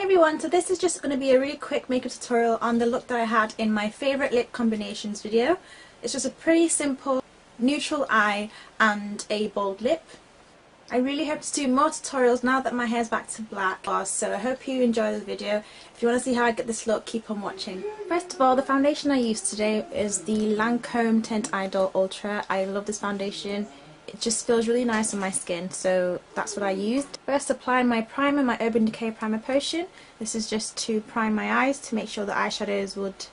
everyone, so this is just going to be a really quick makeup tutorial on the look that I had in my favourite lip combinations video. It's just a pretty simple neutral eye and a bold lip. I really hope to do more tutorials now that my hair's back to black, so I hope you enjoy the video. If you want to see how I get this look, keep on watching. First of all, the foundation I used today is the Lancome Tint Idol Ultra. I love this foundation. It just feels really nice on my skin, so that's what I used. First, apply my primer, my Urban Decay Primer Potion. This is just to prime my eyes to make sure the eyeshadows would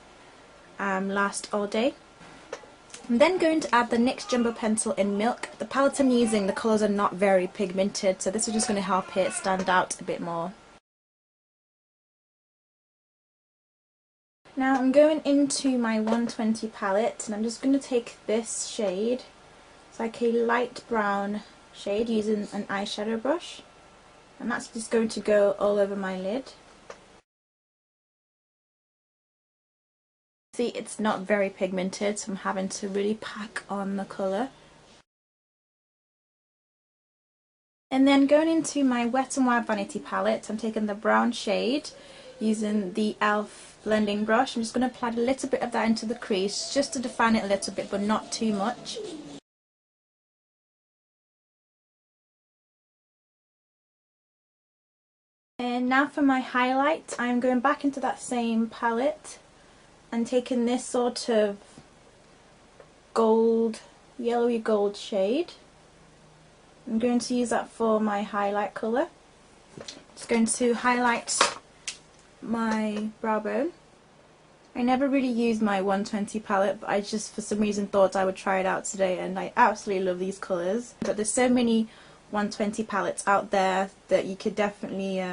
last all day. I'm then going to add the NYX Jumbo Pencil in Milk. The palette I'm using, the colours are not very pigmented, so this is just going to help it stand out a bit more. Now I'm going into my 120 palette, and I'm just going to take this shade. It's like a light brown shade using an eyeshadow brush, and that's just going to go all over my lid. See, it's not very pigmented, so I'm having to really pack on the colour. And then going into my Wet n Wild Vanity palette, I'm taking the brown shade using the e.l.f. blending brush. I'm just going to apply a little bit of that into the crease just to define it a little bit, but not too much. And now for my highlight, I'm going back into that same palette and taking this sort of gold, yellowy gold shade. I'm going to use that for my highlight colour. Just going to highlight my brow bone. I never really used my 120 palette, but I just for some reason thought I would try it out today, and I absolutely love these colours. But there's so many 120 palettes out there that you could definitely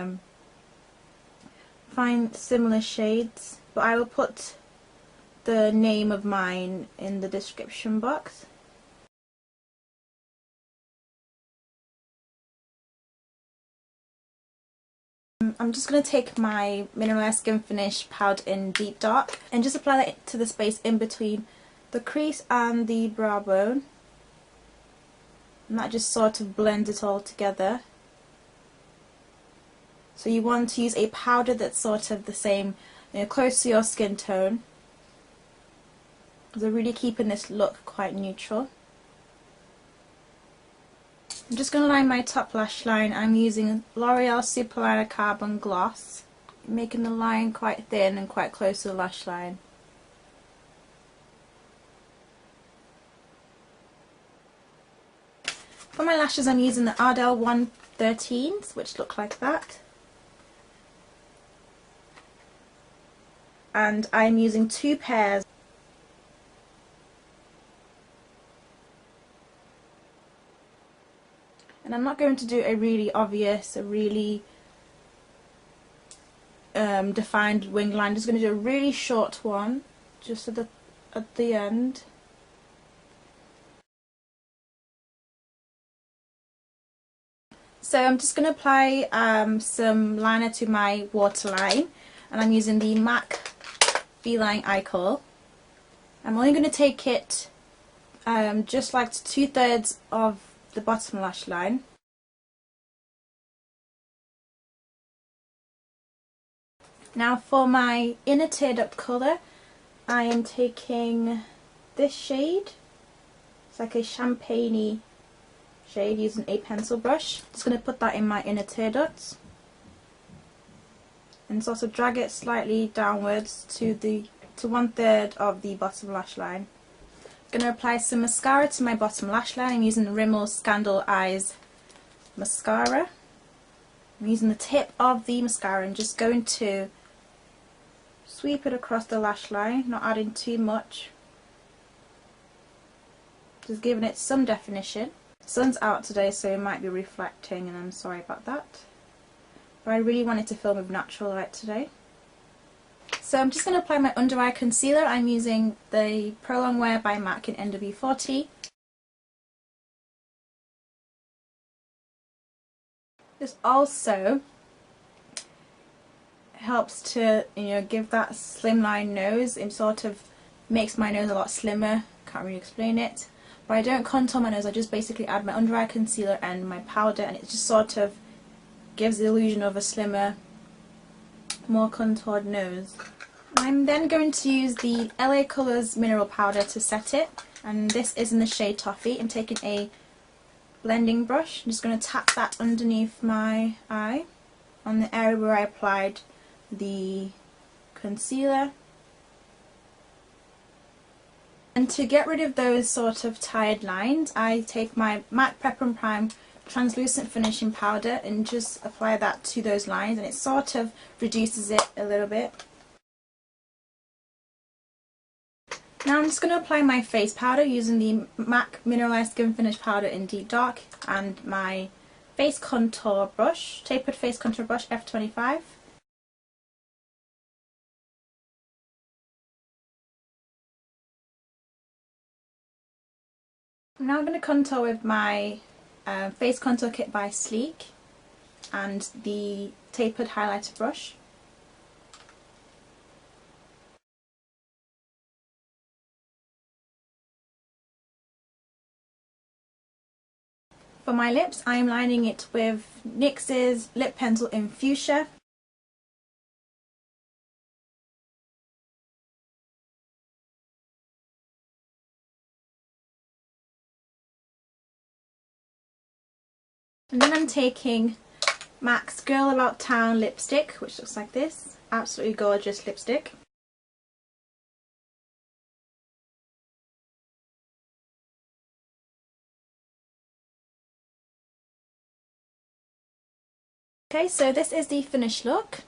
find similar shades, but I will put the name of mine in the description box. I'm just going to take my Mineral Skin Finish powder in Deep Dark and just apply that to the space in between the crease and the brow bone, and that just sort of blends it all together. So you want to use a powder that's sort of the same, close to your skin tone, because we're really keeping this look quite neutral. I'm just going to line my top lash line. I'm using L'Oreal Superliner Carbon Gloss, making the line quite thin and quite close to the lash line. For my lashes, I'm using the Ardell 113s, which look like that. And I'm using 2 pairs. And I'm not going to do a really obvious, a really defined wing line. I'm just going to do a really short one, just at the end. So I'm just going to apply some liner to my waterline, and I'm using the MAC Feline Eye Kohl. I'm only going to take it just like to 2/3 of the bottom lash line. Now for my inner teared up colour, I am taking this shade. It's like a champagne-y shade using a pencil brush. Just going to put that in my inner tear ducts and sort of drag it slightly downwards to 1/3 of the bottom lash line. I'm going to apply some mascara to my bottom lash line. I'm using the Rimmel Scandal Eyes mascara. I'm using the tip of the mascara and just going to sweep it across the lash line, not adding too much. Just giving it some definition. The sun's out today, so it might be reflecting, and I'm sorry about that. But I really wanted to film with natural light today. So I'm just going to apply my under eye concealer. I'm using the Pro Longwear by MAC in NW40. This also helps to give that slimline nose. It sort of makes my nose a lot slimmer. Can't really explain it. But I don't contour my nose. I just basically add my under eye concealer and my powder, and it just sort of gives the illusion of a slimmer more contoured nose. I'm then going to use the LA Colours mineral powder to set it, and this is in the shade Toffee. I'm taking a blending brush. I'm just going to tap that underneath my eye on the area where I applied the concealer. And to get rid of those sort of tired lines, I take my MAC Prep and Prime translucent finishing powder and just apply that to those lines, and it sort of reduces it a little bit. Now I'm just going to apply my face powder using the MAC Mineralized Skin Finish Powder in Deep Dark and my face contour brush, tapered face contour brush F25. I'm now going to contour with my face contour kit by Sleek and the tapered highlighter brush. For my lips, I am lining it with NYX's lip pencil in Fuchsia. And then I'm taking MAC's Girl About Town lipstick, which looks like this. Absolutely gorgeous lipstick. Okay, so this is the finished look.